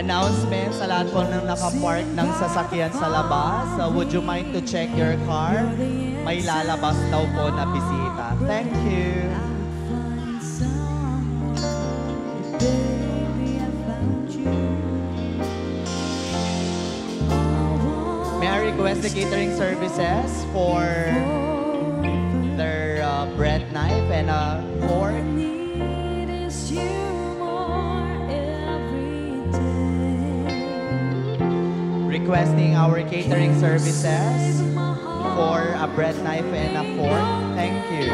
announcement sa lahat po ng nakapark ng sasakyan sa labas. Would you mind to check your car? May lalabas daw po na bisita. Thank you. May I request the catering services for their bread knife and a fork? Requesting our catering services for a bread knife and a fork. Thank you.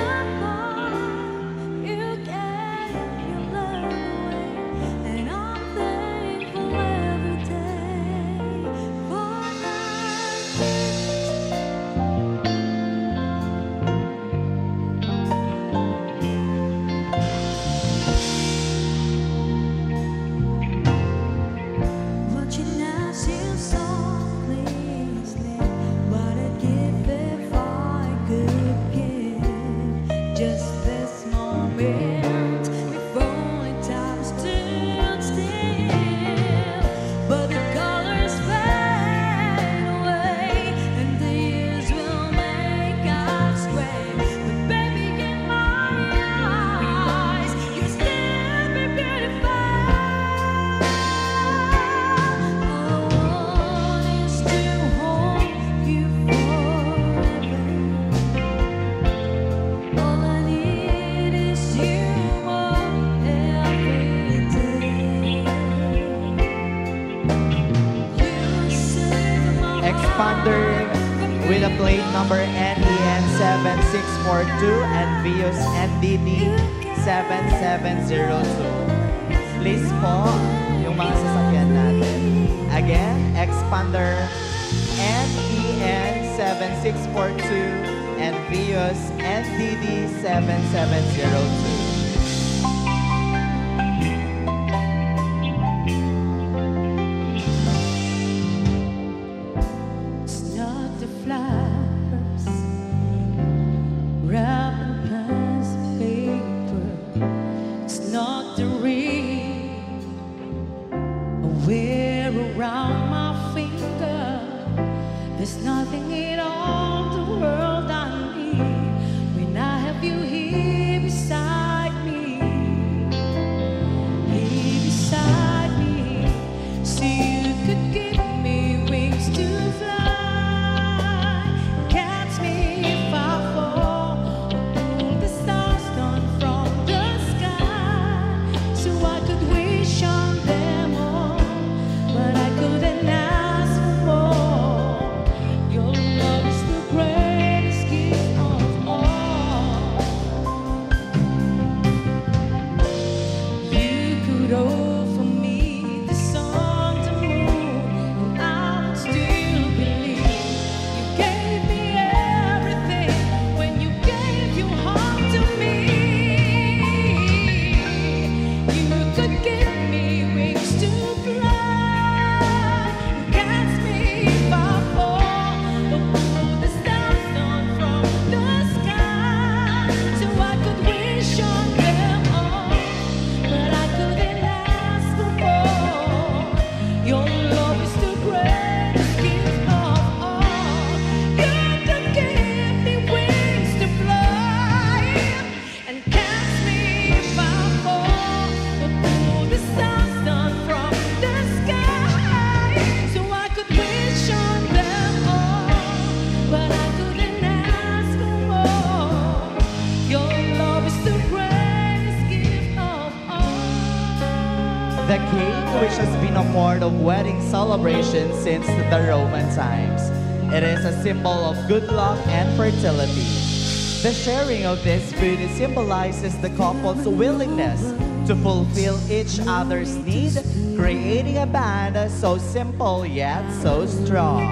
Expander with a plate number NEN 7642 and Vios NDD 7702. Please po yung mga sasakyan natin. Again, Expander NEN 7642 and Vios NDD 7702. Around my finger, there's nothing in all the world I need when I have you here beside me, so you could give me wings to fly, catch me if I fall, pull the stars down from the sky, so I could wish on them all. But I couldn't ask for more. Your love is the greatest gift of all. You could offer me the sun, the moon, and I would still believe. You gave me everything when you gave your heart to me. You could give me wings to fly. The cake, which has been a part of wedding celebrations since the Roman times. It is a symbol of good luck and fertility. The sharing of this food symbolizes the couple's willingness to fulfill each other's need, creating a bond so simple yet so strong.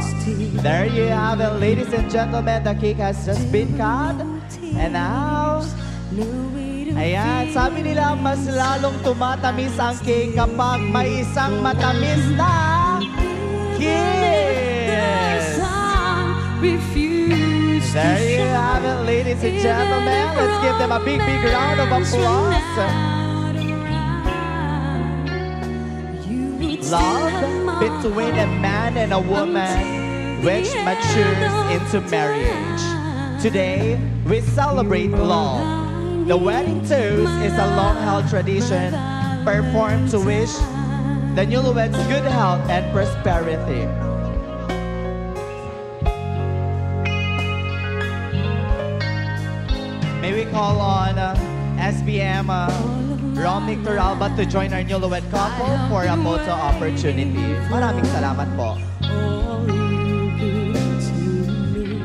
There you have it, ladies and gentlemen. The cake has just been cut. And now, ayan, sabi nila mas lalong tumatamis ang cake kapag may isang matamis na kiss. There you have it, ladies and gentlemen. Let's give them a big, big round of applause. Love between a man and a woman which matures into marriage. Today, we celebrate love. The wedding toast is a long-held tradition performed to wish the newlyweds good health and prosperity. May we call on SBM Romnick Turalba to join our newlywed couple for a photo opportunity. Maraming salamat po. All you give to me,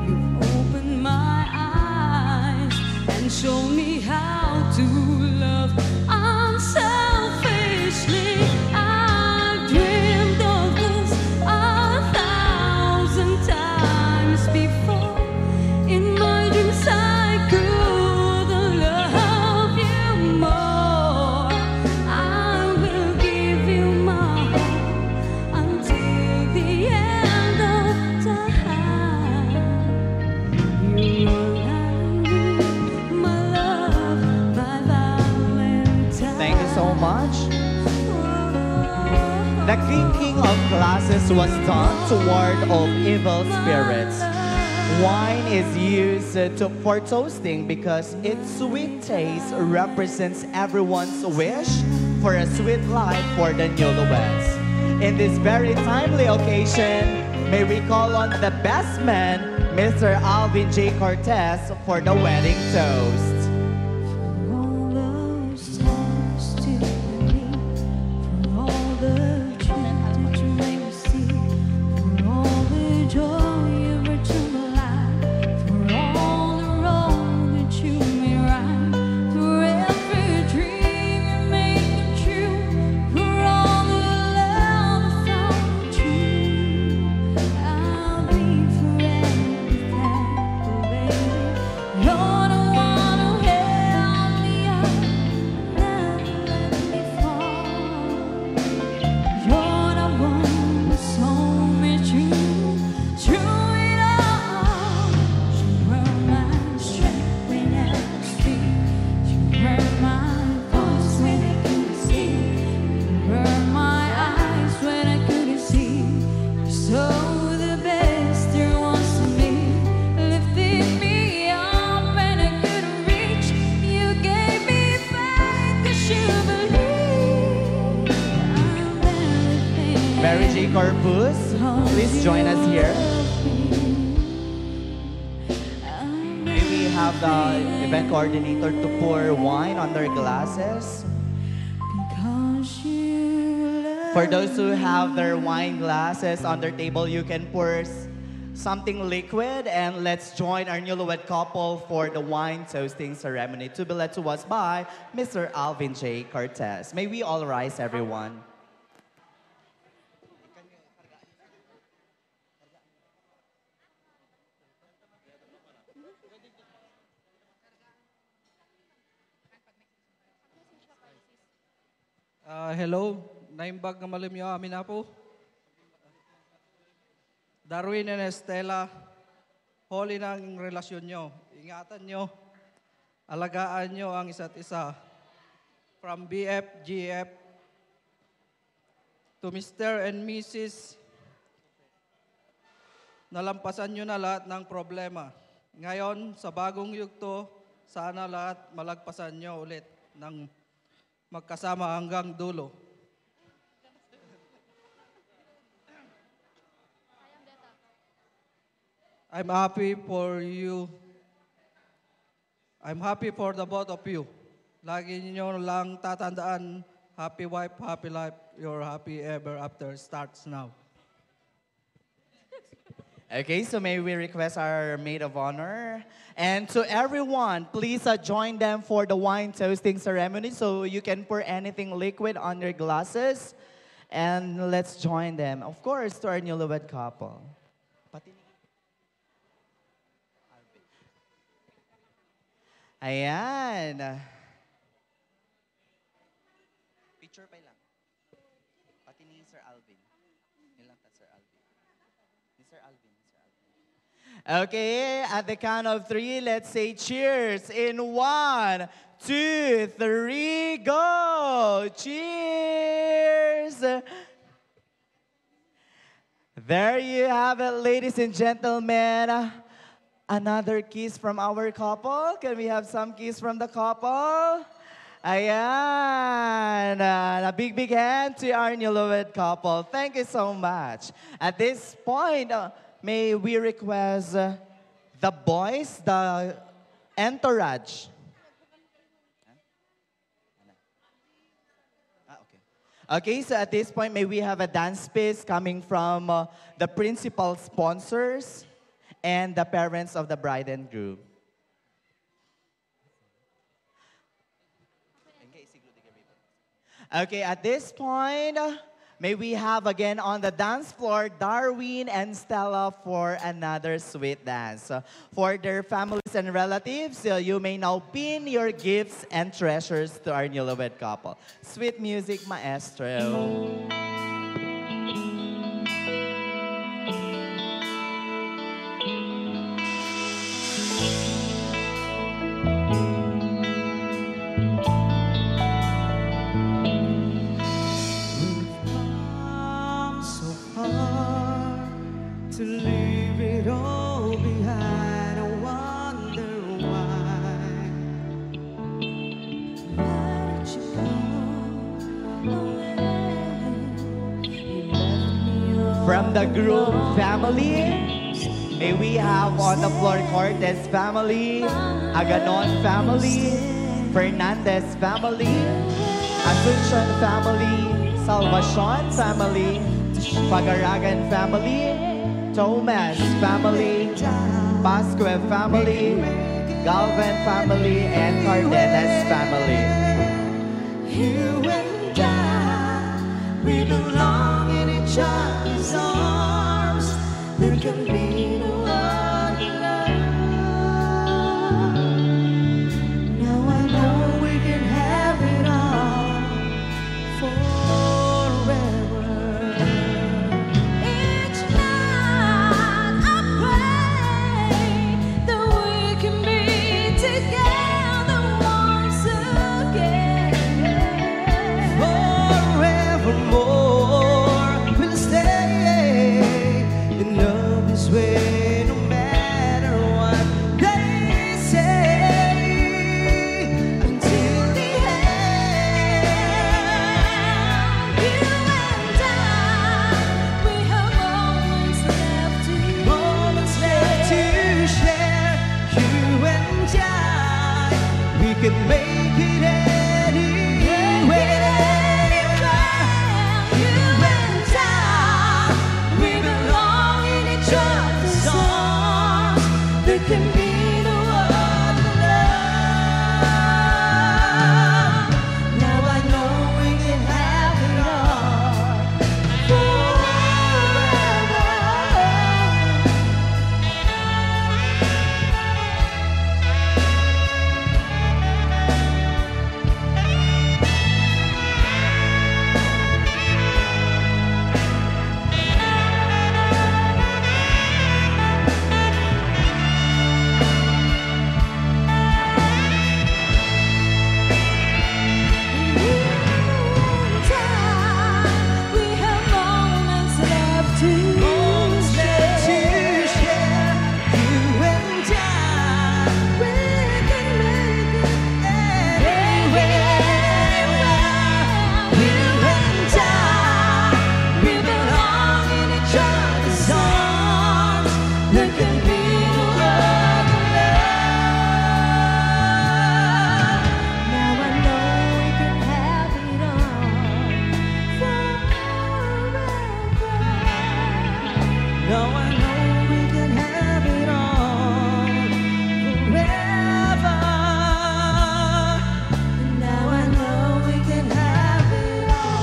you've opened my eyes and shown me how to love unselfishly. I've dreamed of this 1,000 times before. In my dreams I couldn't love you more. I will give you my heart until the end of time. You are my love, my Valentine. Thank you so much. The clinking of glasses was done to ward off evil spirits. Wine is used for toasting because its sweet taste represents everyone's wish for a sweet life for the newlyweds. In this very timely occasion, may we call on the best man, Mr. Alvin J. Cortez, for the wedding toast. For all those times to me, for all the truth that you made me see, for all the joy you brought to my life, for all the wrong that you made right, for every dream you made come true, for all the love I found true, I'll be forever thankful, baby. You're the one who held me up, never let me fall. You're the one who saw me through it all. You were my strength when I was weak. You were my voice when I couldn't speak. You were my eyes when I couldn't see. You saw the best there was in me, lifted me up when I couldn't reach. You gave me faith 'cause you believe I'm everything. Mary J. Corpus, please join us here. May we have the event coordinator to pour wine on their glasses. Because you love For those who have their wine glasses on their table, you can pour something liquid, and let's join our newlywed couple for the wine toasting ceremony to be led to us by Mr. Alvin J. Cortez. May we all rise, everyone. Hello, naimbag nga malimyo amin na po. Darwin and Estela, holy na ang relasyon nyo. Ingatan nyo, alagaan nyo ang isa't isa. From BF, GF, to Mr. and Mrs., nalampasan nyo na lahat ng problema. Ngayon, sa bagong yugto, sana lahat malagpasan nyo ulit ng magkasama hanggang dulo. I'm happy for you. I'm happy for the both of you. Lagi niyo lang tatandaan, happy wife, happy life, your happy ever after starts now. Okay, so may we request our maid of honor. And to everyone, please join them for the wine toasting ceremony so you can pour anything liquid on your glasses. And let's join them, of course, to our newlywed couple. Ayan. Picture pa lang. Pati ni Sir Alvin. Nilang ta Sir Alvin. Ni Sir Alvin. Okay, at the count of 3, let's say cheers. In 1, 2, 3, go! Cheers! There you have it, ladies and gentlemen. Another kiss from our couple. Can we have some kiss from the couple? Ayan. A big hand to our newlywed couple. Thank you so much. At this point, may we request the boys, the entourage. Okay, so at this point, may we have a dance piece coming from the principal sponsors and the parents of the bride and groom. Okay, at this point, may we have again on the dance floor, Darwin and Stella for another sweet dance. For their families and relatives, you may now pin your gifts and treasures to our newlywed couple. Sweet music, maestro. To leave it all behind, I wonder why. Why did you go away? You left me all From the groom family, may we have on the floor Cortez family, Aganon family, Fernandez family, Asuncion family, Salvacion family, Pagaragan family, Thomas family, Pasque family, Galvan family, and Cardenas family. You and I, we belong in each other's arms. There can be no other love. Now I know we can have it all forever. Each night I pray that we can be together once again. Forevermore we'll stay in love this way, no matter what they say, until the end. You and I, we have moments left to Moments left to share, you and I, we can make it anywhere. You and I, we belong in each other's arms. There can be no other love. Now I know we can have it all forever. We have moments left to Moments left to share, you and I, we can make it anywhere. You and I, we belong in each other's arms. There can be no other love. Now I know we can have it all forever. Now I know we can have it all forever. Now I know we can have it all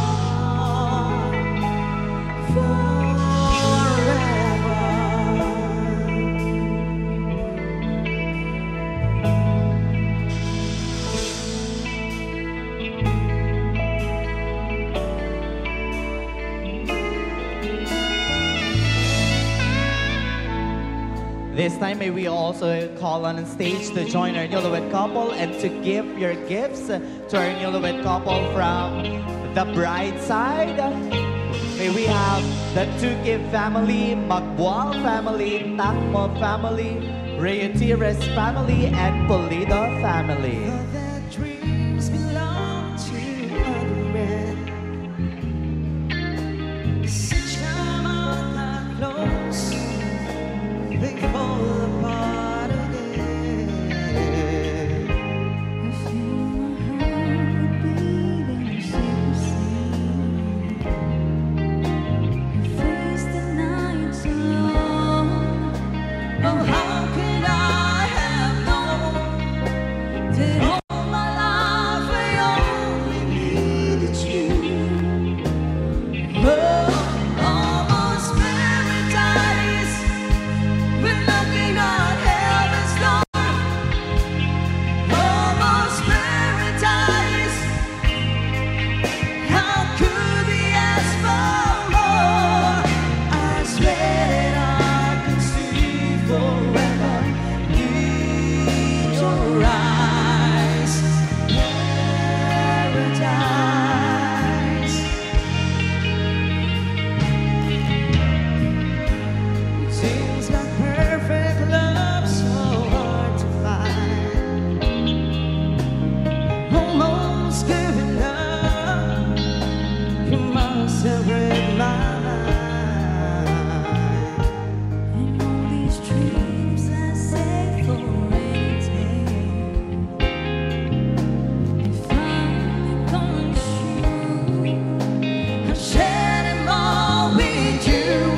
This time, may we also call on stage to join our newlywed couple and to give your gifts to our newlywed couple from the bride side. May we have the Tukib family, Magbual family, Takmo family, Reyotires family, and Polido family. Their dreams belong to other men. Such time are not close, they fall apart again. I feel my heart beating secrecy. Face the nights alone. Oh, how could I have known that all my life I only needed you? Oh, almost paradise, we're looking at heaven's door. Almost paradise, how could we ask for more? I swear that I can see forever in your eyes. Paradise. It seems like perfect love so hard to find. Almost giving up, you must have read my mind. And all these dreams I say for anything, they finally come true. I'll share them all with you,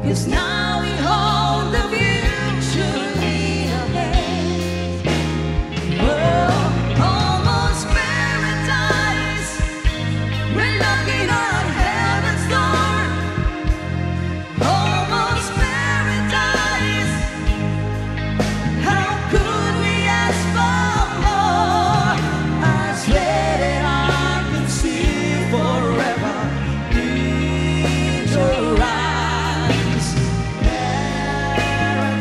'cause now we hold the future in our hands. Oh, almost paradise, we're looking at heaven's door. Almost paradise, how could we ask for more? I swear that I can see forever in your eyes. Paradise.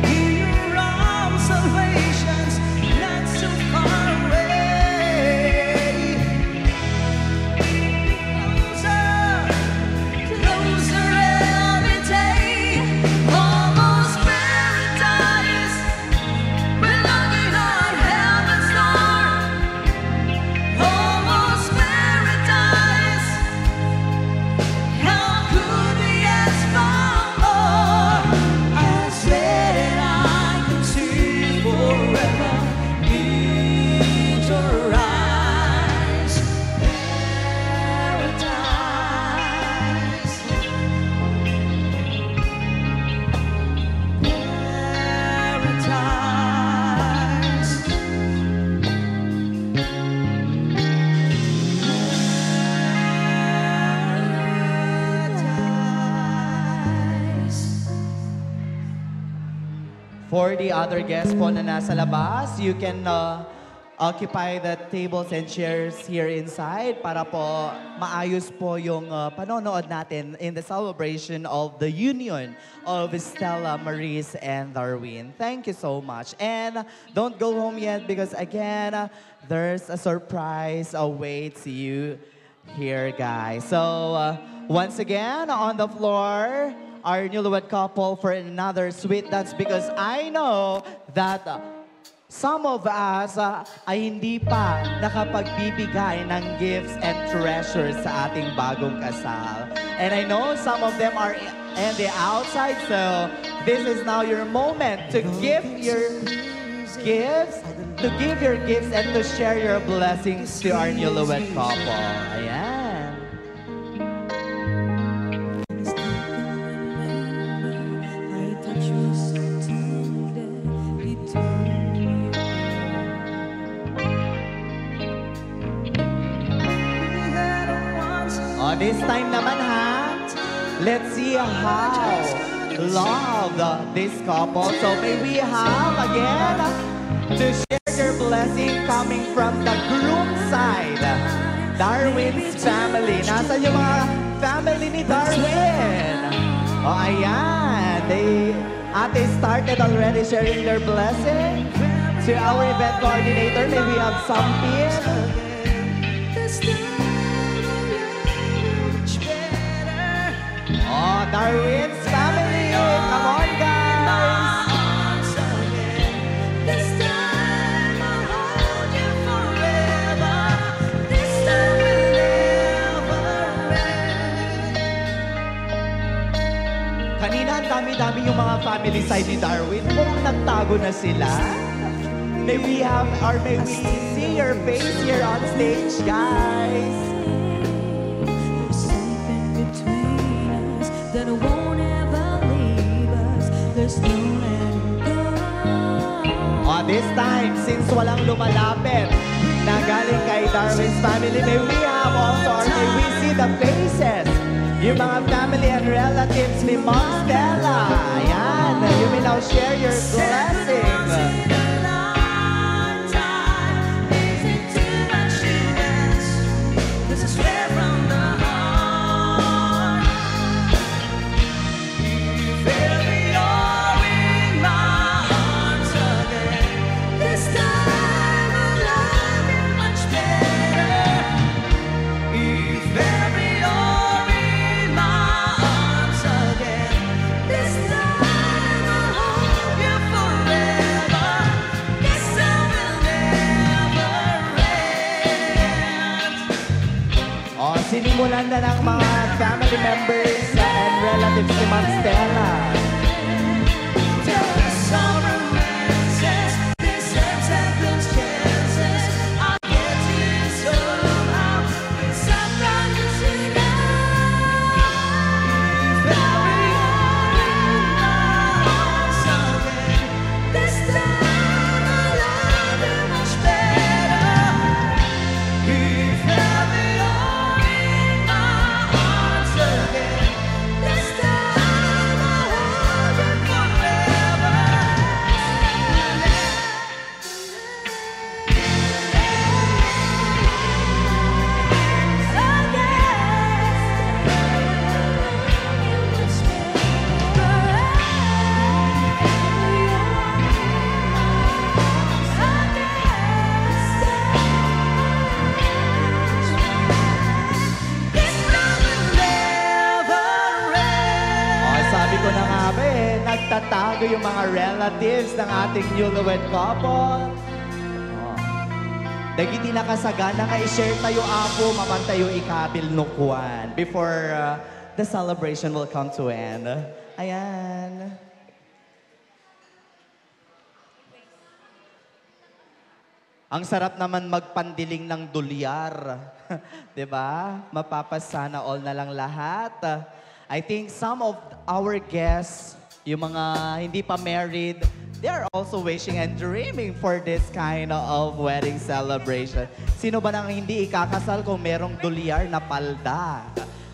In your arms, salvation's not so far away. Closer every day. Almost paradise, we're looking at heaven's door. Almost paradise, how could we ask for more? I swear that I can see forever in your eyes. Paradise. Paradise. Paradise. For the other guests po na nasa labas, you can occupy the tables and chairs here inside para po maayos po yung panonood natin in the celebration of the union of Stella, Maris, and Darwin. Thank you so much. And don't go home yet because again, there's a surprise awaits you here, guys. So once again, on the floor, our newlywed couple for another sweet dance because I know that some of us ay hindi pa nakapagbibigay ng gifts and treasures sa ating bagong kasal. And I know some of them are in the outside, so this is now your moment to give your gifts, and to share your blessings to our newlywed couple. Ayan. I touch you so tender, it turned me on. Oh, this time naman ha, let's see how love this couple. So may we have again to share your blessing coming from the groom side, Darwin's family. Nasaan yung mga family ni Darwin? Oh, ayan. Ate started already sharing their blessing. To our event coordinator, may we have something? Oh, Darwin's family! Come on, guys! This time I'll hold you forever. This time will never end. Kanina ang dami-dami yung mga family side ni Darwin. Mukhang nagtago na sila. May we have, or may we see your face here on stage, guys? There's something between us that won't ever leave us. There's no letting go. Oh, this time, since walang lumalapit na galing kay Darwin's family, may we have also, or may we see the faces, yung mga family and relatives ni Mom Stella. Ayan, you may now share your blessing. Sinimulan na ng mga family members and relatives ni Ma'am Stella. Nagtatago yung mga relatives ng ating newlywed couple. Oh. Dagiti nakasagana nga i-share tayo apo, mamantayo ikabil nukwan before the celebration will come to end. Ayan. Ang sarap naman magpandiling ng dolyar. 'Di ba? Mapapasana all na lang lahat. I think some of our guests, yung mga hindi pa married, they are also wishing and dreaming for this kind of wedding celebration. Sino ba nang hindi ikakasal kung merong dolyar na palda?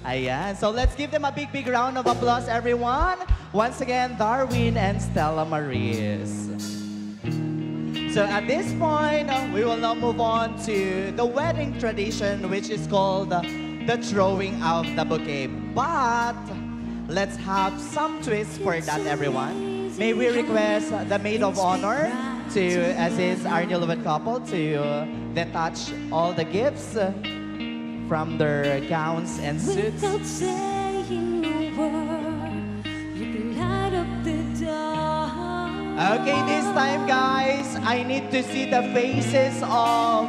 Ayan. So let's give them a big, big round of applause, everyone. Once again, Darwin and Stella Maris. So at this point, we will now move on to the wedding tradition, which is called the throwing of the bouquet. But let's have some twist for that, everyone. May we request the maid of honor to assist our newlywed couple to detach all the gifts from their gowns and suits. Without saying a word, you can light up the dark. Okay, this time, guys, I need to see the faces of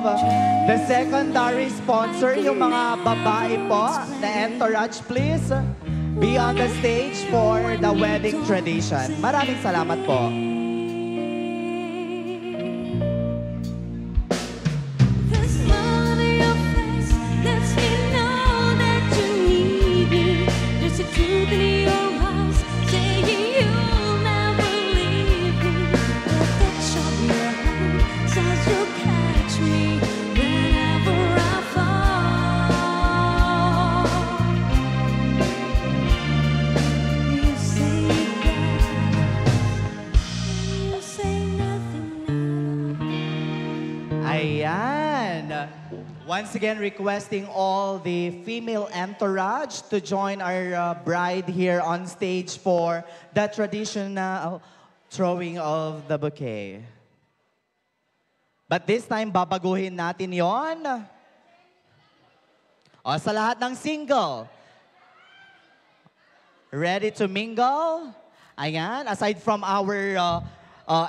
the secondary sponsor, yung mga babae po, the entourage, please. Be on the stage for the wedding tradition. Maraming salamat po. The smile on your face lets me know that you need me. There's a truth in your eyes saying you'll never leave me. The touch of your hand says you'll catch me whenever I fall. You say that, you say nothing at all. Ayan. Once again, requesting all the female entourage to join our bride here on stage for the traditional throwing of the bouquet. But this time, babaguhin natin yon. O, sa lahat ng single, ready to mingle? Ayan, aside from our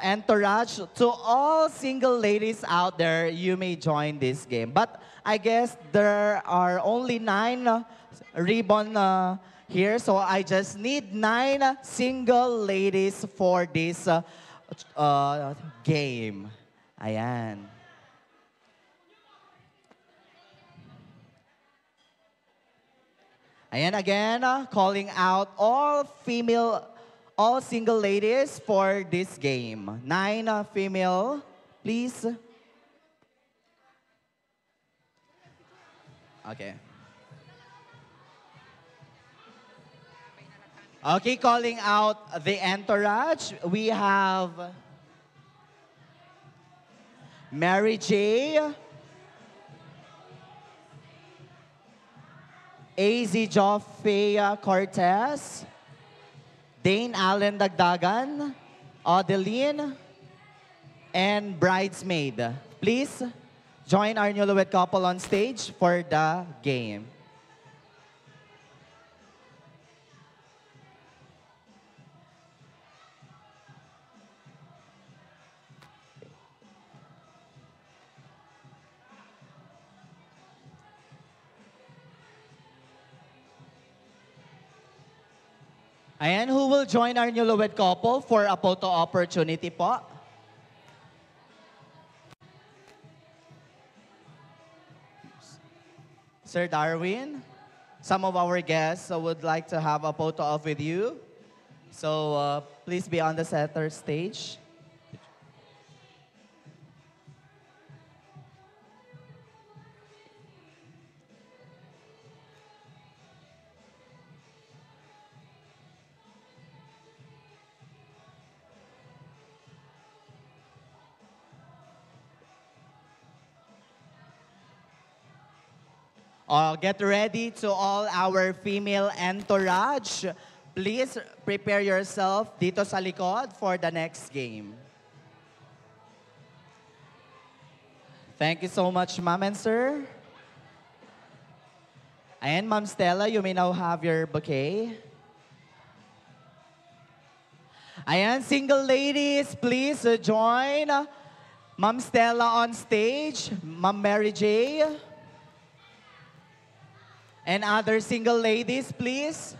entourage, to all single ladies out there, you may join this game. But I guess there are only 9 ribbon here, so I just need 9 single ladies for this game. Ayan. Ayan again, calling out all single ladies for this game. 9 female, please. Okay. Okay, calling out the entourage. We have Mary J, AZ Joffea Cortez, Dane Allen Dagdagan, Adeline, and Bridesmaid. Please join our newlywed couple on stage for the game. Ayan, who will join our newlywed couple for a photo opportunity po? Sir Darwin, some of our guests would like to have a photo op with you. So please be on the center stage. Get ready to all our female entourage. Please prepare yourself dito sa likod for the next game. Thank you so much, ma'am and sir. And Ma'am Stella, you may now have your bouquet. Ayan, single ladies, please join Ma'am Stella on stage, Ma'am Mary J. And other single ladies, please.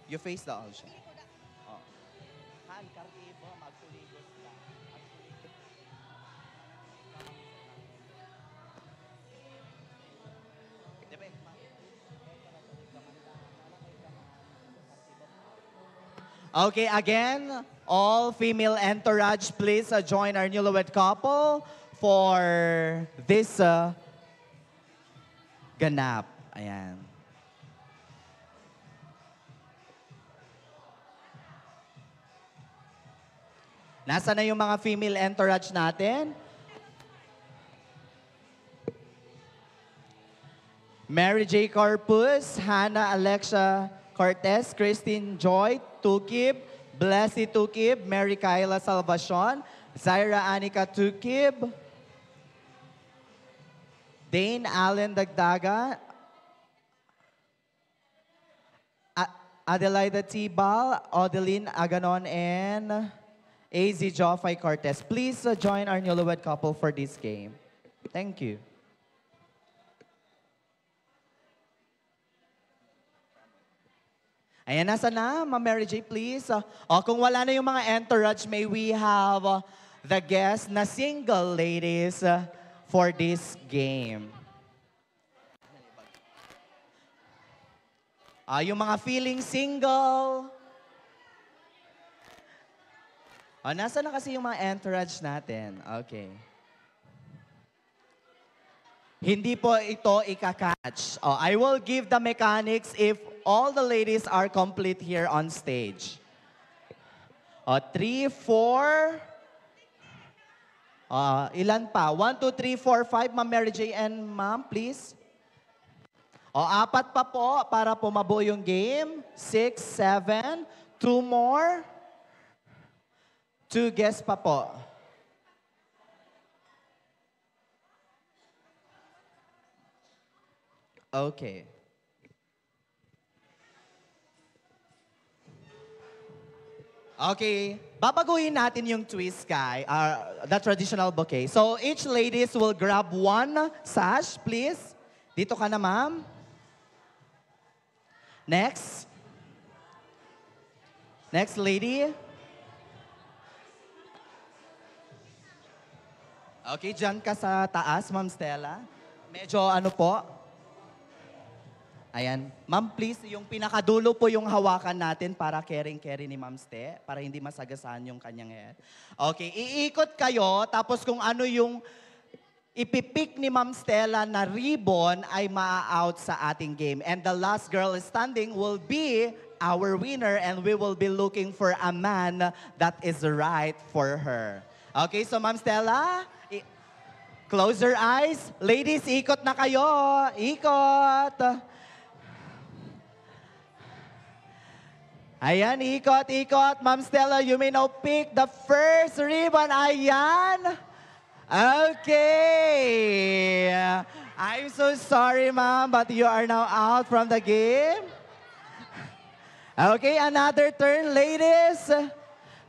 You face the ocean. Oh. Okay, again, all female entourage, please join our newlywed couple for this ganap. Ayan. Nasa na yung mga female entourage natin? Mary J. Corpus, Hannah Alexia Cortez, Christine Joy Tukib, Blessy Tukib, Mary Kyla Salvacion, Zaira Anika Tukib, Dane Allen Dagdaga, Adelaida Tibal, Odeline Aganon, and AZ Joffrey Cortez. Please join our newlywed couple for this game. Thank you. Ayan, nasa na, Ma'am Mary J, please. Kung wala na yung mga entourage, may we have the guests na single ladies for this game. Yung mga feeling single. Nasa na kasi yung mga entourage natin? Okay. Hindi po ito ikakatch. I will give the mechanics if all the ladies are complete here on stage. 3, 4. Ilan pa? 1, 2, 3, 4, 5. Ma'am Mary J and ma'am, please. 4 pa po para po mabuo yung game. 6, 7. 2 more. Two guests pa po. Okay. Okay, babaguhin natin yung twist, guy, the traditional bouquet. So each ladies will grab one sash, please. Dito ka na, ma'am. Next. Next lady. Okay, dyan ka sa taas, Ma'am Stella. Medyo ano po. Ayan. Ma'am, please, yung pinakadulo po yung hawakan natin para caring-carry ni Ma'am Ste, para hindi masagasaan yung kanyang head. Okay, iikot kayo, tapos kung ano yung ipipick ni Ma'am Stella na ribbon ay maa-out sa ating game. And the last girl standing will be our winner and we will be looking for a man that is right for her. Okay, so Ma'am Stella, close your eyes. Ladies, ikot na kayo. Ikot. Ayan, ikot, ikot. Ma'am Stella, you may now pick the first ribbon. Ayan. Okay. I'm so sorry, ma'am, but you are now out from the game. Okay, another turn, ladies.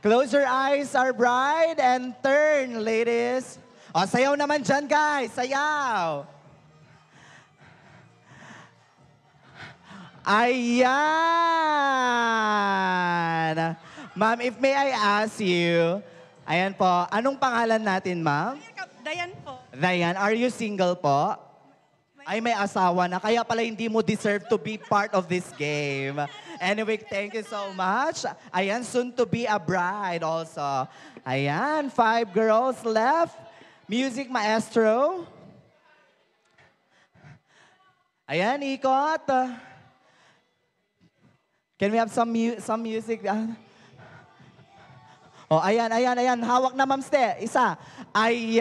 Close your eyes, our bride, and turn, ladies. O, sayaw naman dyan, guys. Sayaw. Ayan. Ma'am, if may I ask you, ayan po, anong pangalan natin, ma'am? Dayan po. Dayan, are you single po? Ay, may asawa na, kaya pala hindi mo deserve to be part of this game. Anyway, thank you so much. Ayan, soon to be a bride also. Ayan, 5 girls left. Music maestro. Ayan, ikot. Can we have some music? Oh, ayan, ayan, ayan. Hawak na, Ma'am Ste. Isa. Ayan.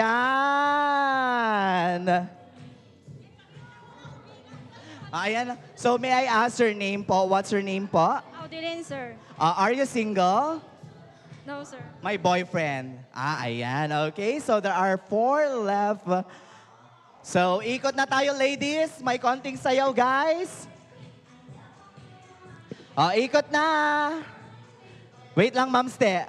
Ayan. So, may I ask your name po? What's your name po? Audilin, sir. Are you single? No, sir. My boyfriend. Ayan. Okay, so there are 4 left. So, ikot na tayo, ladies. May konting sayaw, guys. Ikot na. Wait lang, Ma'am Ste.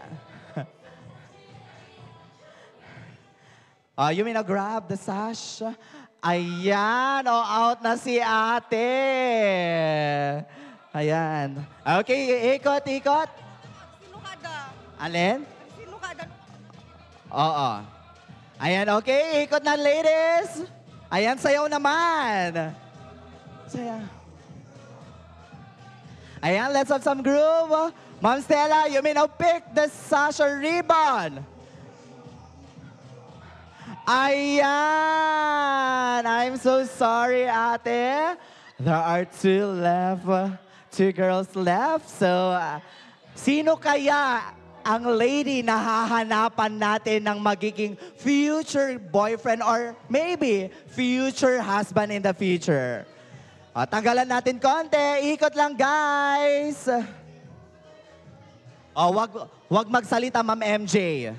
You may now grab the sash. Ayan. Out na si ate. Ayan. Okay, ikot, ikot. Sinukada. Alin? Sinukada. Oo. Ayan, okay. Ikot na, ladies. Ayan, sayaw naman. Sayaw. Ayan, let's have some groove. Ma'am Stella, you may now pick the sash or ribbon. Ayan. I'm so sorry, ate. There are 2 left. 2 girls left. So, sino kaya ang lady na hahanapan natin ng magiging future boyfriend or maybe future husband in the future? Tanggalan natin konti. Ikot lang, guys. Wag magsalita, Ma'am MJ.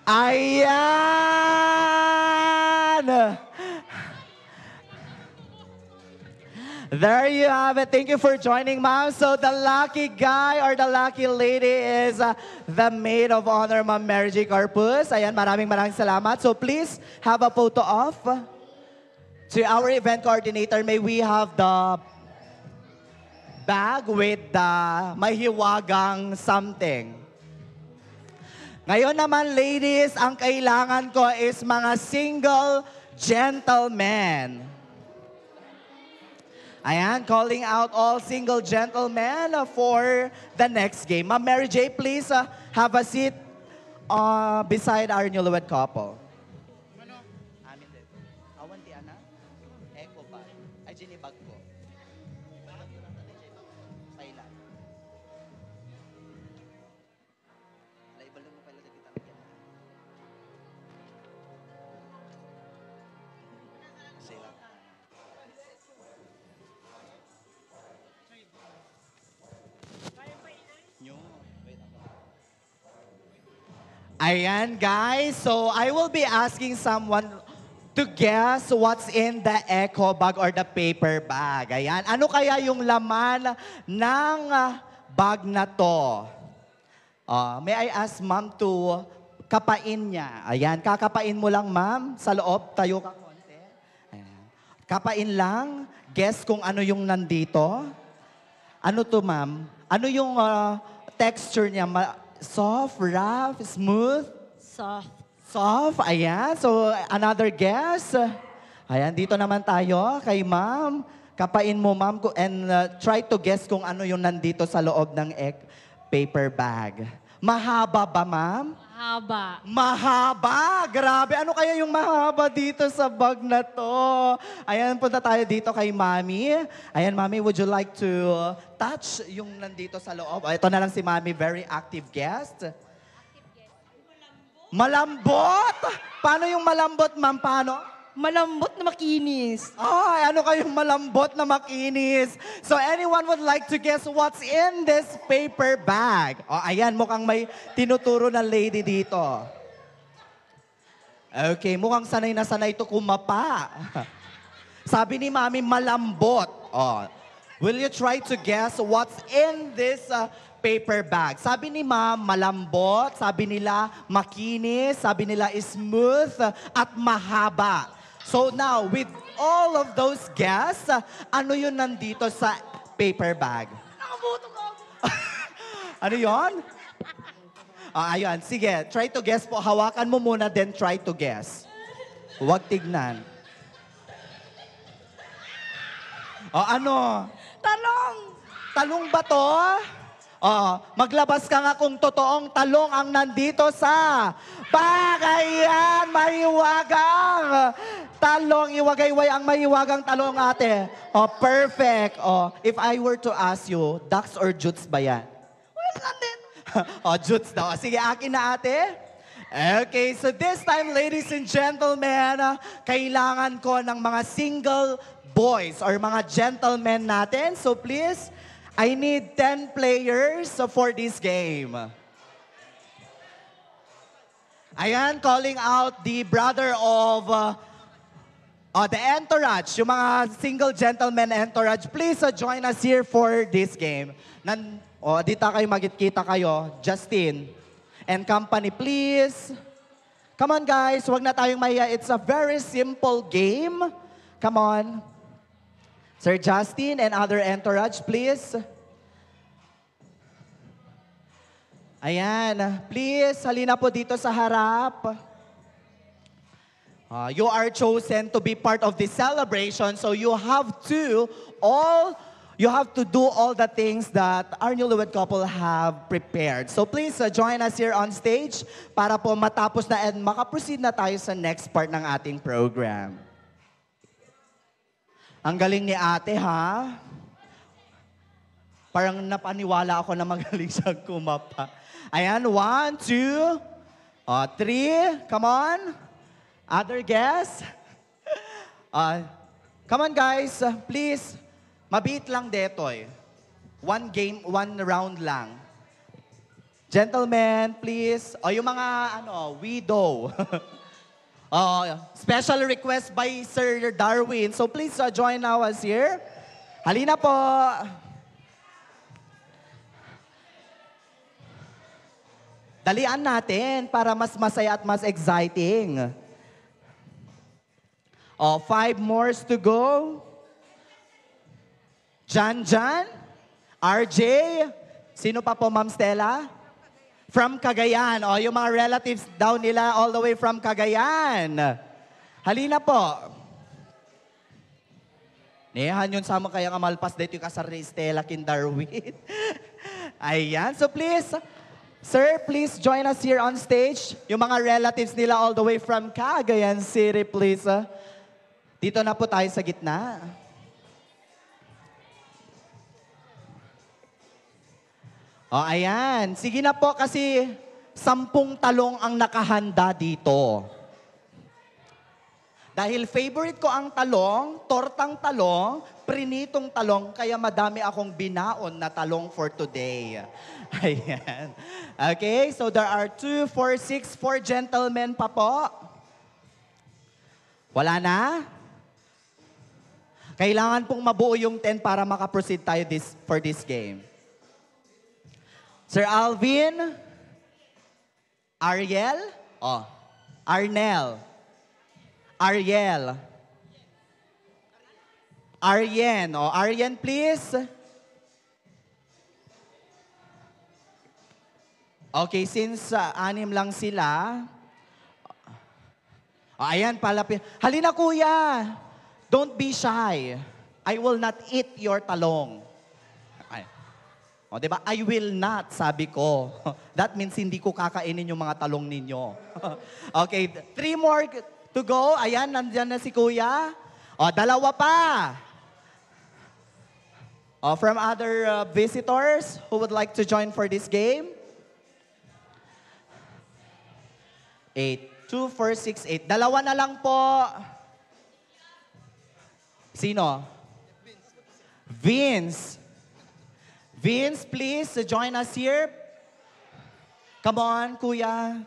Ayan! There you have it. Thank you for joining, ma'am. So the lucky guy or the lucky lady is the maid of honor, Ma'am Mary J. Carpus. Ayan, maraming salamat. So please have a photo off. To our event coordinator, may we have the bag with the mahiwagang something. Ngayon naman, ladies, ang kailangan ko is mga single gentlemen. Ayan, calling out all single gentlemen for the next game. Ma'am Mary J, please have a seat beside our newlywed couple. Amin din. Awan di ana? Eko ba? Ay, ginibag ko. Paila. Laibal mo paila dito lagyan. Sila. Ayan, guys. So, I will be asking someone to guess what's in the eco bag or the paper bag. Ayan. Ano kaya yung laman ng bag na to? May I ask ma'am to kapain niya? Ayan. Kakapain mo lang, ma'am. Sa loob, tayo ka konti. Ayan. Kapain lang. Guess kung ano yung nandito. Ano to, ma'am? Ano yung texture niya? Soft, rough, smooth? Soft. Soft, ayan. So, another guess. Ayan, dito naman tayo kay ma'am. Kapain mo, ma'am, and try to guess kung ano yung nandito sa loob ng paper bag. Mahaba ba, ma'am? Mahaba. Mahaba! Grabe! Ano kaya yung mahaba dito sa bag na to? Ayan, punta tayo dito kay Mami. Ayan, Mami, would you like to touch yung nandito sa loob? Ito na lang si Mami, very active guest. Malambot! Paano yung malambot, ma'am? Paano? Malambot na makinis. Ay, ano kayong malambot na makinis? So anyone would like to guess what's in this paper bag? Ayan, mukhang may tinuturo na lady dito. Okay, mukhang sanay na sanay ito kumapa. Sabi ni Mami, malambot. Will you try to guess what's in this paper bag? Sabi ni Ma'am, malambot. Sabi nila, makinis. Sabi nila, smooth at mahaba. So now, with all of those guests, ano yun nandito sa paper bag? Nakabuto ko. Ano yun? Ayun, sige. Try to guess po. Hawakan mo muna, then try to guess. Huwag tignan. Ano? Talong. Talong ba to? Maglabas ka nga kung totoong talong ang nandito sa bag. Ayan, mahiwagang talong. Iwagayway ang mahiwagang talong, ate. Perfect. If I were to ask you, ducks or jutes ba yan? Wala din. Jutes daw. Sige, akin na, ate. Okay, so this time, ladies and gentlemen, kailangan ko ng mga single boys or mga gentlemen natin. So please, I need 10 players for this game. Ayan, calling out the brother of the entourage, yung mga single gentlemen entourage. Please join us here for this game. Dito kayo, magkita kayo. Justin and company, please. Come on, guys. Huwag na tayong mahiya. It's a very simple game. Come on. Sir Justin and other entourage, please. Ayan. Please, halina po dito sa harap. You are chosen to be part of this celebration, so you have to do all the things that our newlywed couple have prepared. So please join us here on stage para po matapos na and makaproceed na tayo sa next part ng ating program. Ang galing ni ate, ha? Parang napaniwala ako na magaling siyang kumapa. Ayan, 1, 2, 3. Come on. Other guests? Come on, guys. Please. Mabit lang detoy. One game, one round lang. Gentlemen, please. Yung mga, widow. Special request by Sir Darwin. So please join us here. Halina po. Dalian natin para mas masaya at mas exciting. 5 more to go. Jan, RJ, sino pa po, Ma'am Stella? From Cagayan. Yung mga relatives daw nila all the way from Cagayan. Halina po. Nehan yun sa mga kaya nga malpas dito yung kasar ni Stella Kindarwin. Ayan. So please, sir, please join us here on stage. Yung mga relatives nila all the way from Cagayan City, please. Dito na po tayo sa gitna. Ayan. Sige na po kasi 10 talong ang nakahanda dito. Dahil favorite ko ang talong, tortang talong, prinitong talong, kaya madami akong binaon na talong for today. Ayan. Okay, so there are 2, 4, 6, 4 gentlemen pa po. Wala na? Kailangan pong mabuo yung 10 para makaproceed tayo for this game. Sir Alvin? Ariel? Oh, Arnel? Ariel? Aryen? Oh, Aryen, please. Okay, since 6 lang sila. Oh, ayan, palapit. Halina, kuya. Don't be shy. I will not eat your talong. Ay. O, diba? I will not, sabi ko. That means hindi ko kakainin yung mga talong ninyo. Okay, 3 more to go. Ayan, nandyan na si kuya. O, 2 pa. O, from other visitors who would like to join for this game. 8. 2, 4, 6, 8. 2 na lang po. Sino? Vince. Vince, please join us here. Come on, kuya.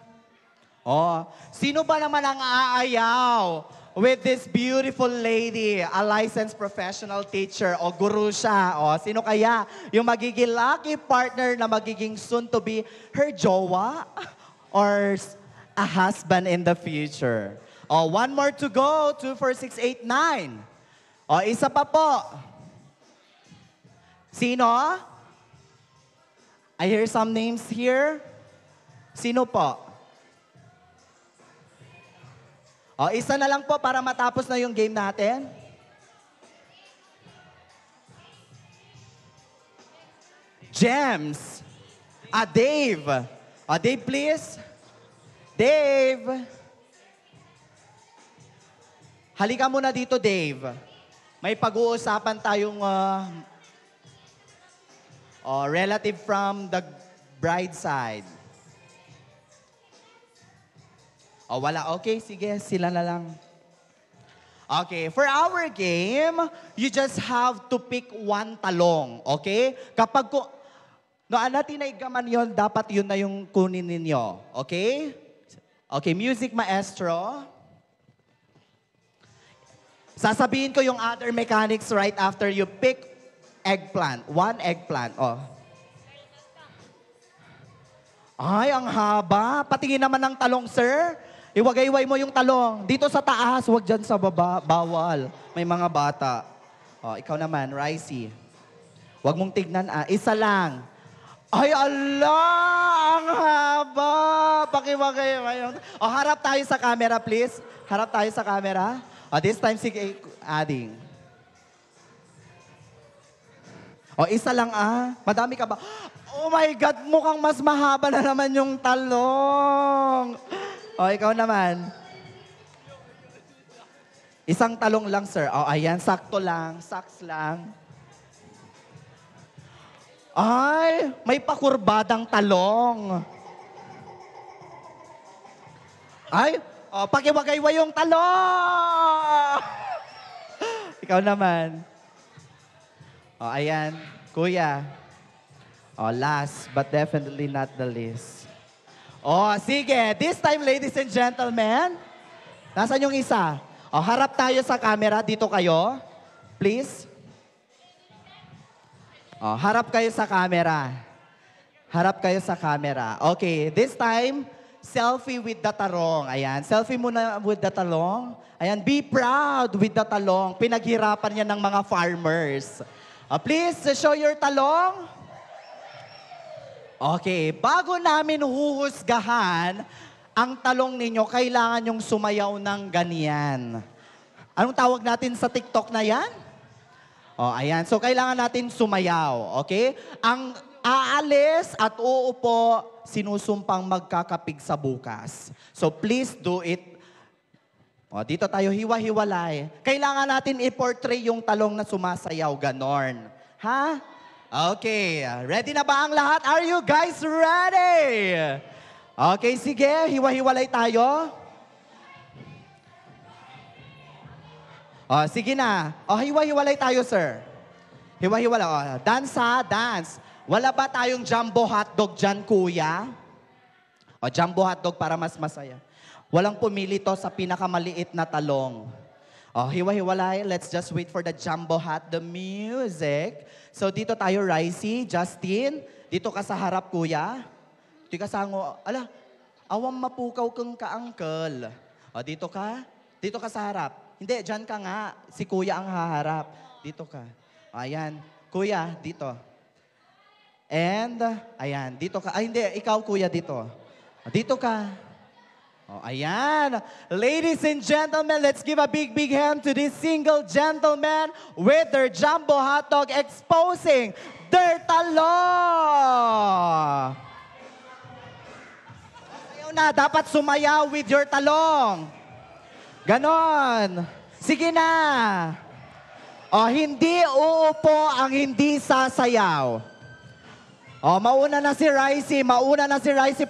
Oh, sino ba naman ang aayaw with this beautiful lady, a licensed professional teacher o guru siya? O, sino kaya yung magiging lucky partner na magiging soon to be her jowa or a husband in the future? O, 1 more to go. 2, 4, 6, 8, 9. O, isa pa po. Sino? I hear some names here. Sino po? O, isa na lang po para matapos na yung game natin. Gems. Dave. Dave, please. Dave. Halika muna dito, Dave. May pag-uusapan tayong relative from the bride side. O, wala. Okay, sige. Sila na lang. Okay, for our game, you just have to pick 1 talong. Okay? Kapag tinaygaman yon, dapat yun na yung kunin ninyo. Okay? Okay, music maestro. Sasabihin ko yung other mechanics right after you pick eggplant. 1 eggplant. Oh. Ay, ang haba. Patingin naman ng talong, sir. Iwagay-way mo yung talong. Dito sa taas, huwag dyan sa baba. Bawal. May mga bata. Oh, ikaw naman, Ricey. Huwag mong tignan. Isa lang. Ay, Allah! Ang haba! Pakiwagay. Oh, harap tayo sa camera, please. Harap tayo sa camera. Oh, this time, sige, adding. Oh, isa lang Madami ka ba? Oh my God, mukhang mas mahaba na naman yung talong. Oh, ikaw naman. Isang talong lang, sir. Oh, ayan, sakto lang. Saks lang. Ay, may pakurbadang talong. Ay, pakiwagay-way yung talong! Ikaw naman. Oh, ayan. Kuya. Oh, last but definitely not the least. Oh, sige. This time, ladies and gentlemen, nasaan yung isa? Oh, harap tayo sa camera. Dito kayo. Please. Oh, harap kayo sa camera. Harap kayo sa camera. Okay, this time, selfie with the talong. Ayan, selfie muna with the talong. Ayan, be proud with the talong. Pinaghirapan yan ng mga farmers. Please, show your talong. Okay, bago namin huhusgahan ang talong ninyo, kailangan yung sumayaw ng ganyan. Anong tawag natin sa TikTok na yan? Oh, ayan. So, kailangan natin sumayaw. Okay? Ang aalis at uupo, sinusumpang magkakapig sa bukas. So, please do it. O, dito tayo hiwa-hiwalay. Kailangan natin i-portray yung talong na sumasayaw. Ganon. Ha? Okay. Ready na ba ang lahat? Are you guys ready? Okay, sige. Hiwa-hiwalay tayo. Oh, sige na. Oh, hiwa-hiwalay tayo, sir. Hiwa-hiwalay. Oh, dance ha, dance. Wala ba tayong jumbo hotdog dyan, kuya? O, jumbo hotdog para mas masaya. Walang pumili to sa pinakamaliit na talong. O, hiwa-hiwalay. Let's just wait for the jumbo hot, the music. So, dito tayo, Ricey, Justin. Dito ka sa harap, kuya. Dito ka sa ala, awang mapukaw kang ka-uncle. O, dito ka. Dito ka sa harap. Hindi, dyan ka nga. Si kuya ang haharap. Dito ka. O, ayan. Kuya, dito. And, ayan, dito ka. Ay, hindi, ikaw, kuya, dito. O, dito ka. O, ayan. Ladies and gentlemen, let's give a big, big hand to this single gentleman with their jumbo hotdog exposing their talong. Ayaw na, dapat sumayaw with your talong. Ganon. Sige na. O, hindi uupo ang hindi sasayaw. O, mauna na si Ricey. Mauna na si Ricey.